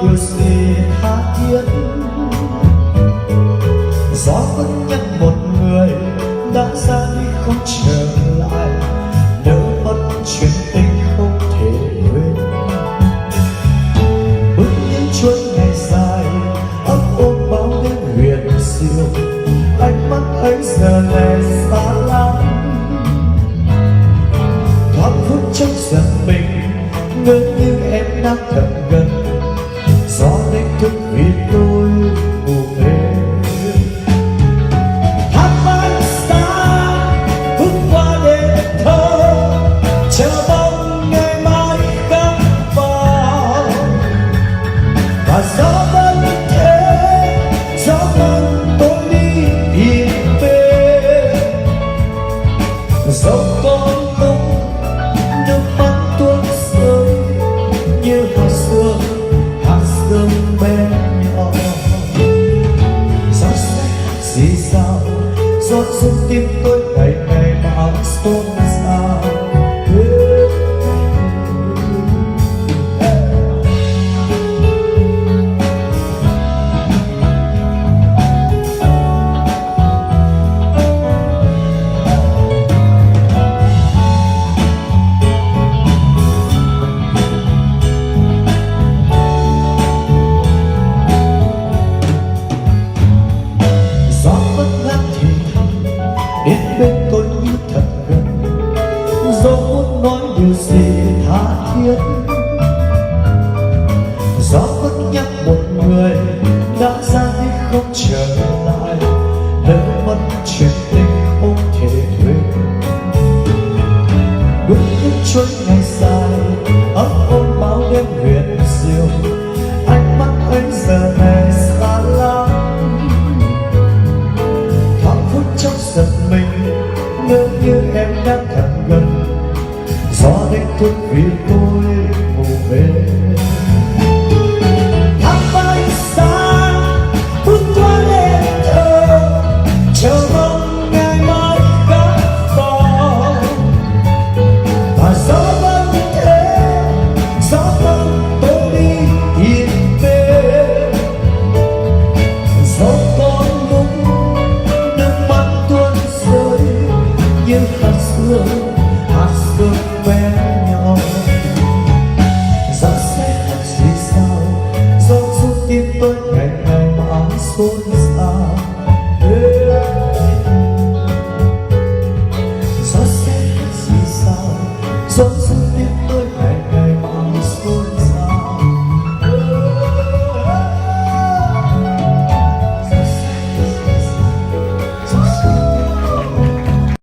điều gì tha thiết. Gió vẫn nhắc một người đã ra đi không trở lại, nỡ mất chuyện tình không thể quên. Bước những chuỗi ngày dài ấp ôm bao đêm huyền diệu, ánh mắt ấy giờ này xa lắm. Thoáng phút trong giận mình ngỡ như em đang thật gần, gió đánh thức vì tôi ngủ mê. Hát vang xa bước qua đêm thơ, chờ mong ngày mai khắc vào. Và gió vẫn thế, gió vẫn tôi đi tìm về. Dẫu có lúc nước mắt tuôn rơi như hạt sương bé nhỏ. Gió sẽ gì sao giọt xuống tim tôi ngày ngày mà xôn xao. Đến bên tôi như thật gần, dẫu muốn nói điều gì tha thiết. Gió vẫn nhắc một người đã ra đi không trở lại, lỡ mất chuyện tình không thể quên. Bước những chuỗi ngày dài ấp ôm bao đêm huyền diệu, ánh mắt ấy giờ này xa lắm. Thoáng phút trong giật mình ngỡ như em đang thật gần, gió đánh thức vì tôi ngủ mê.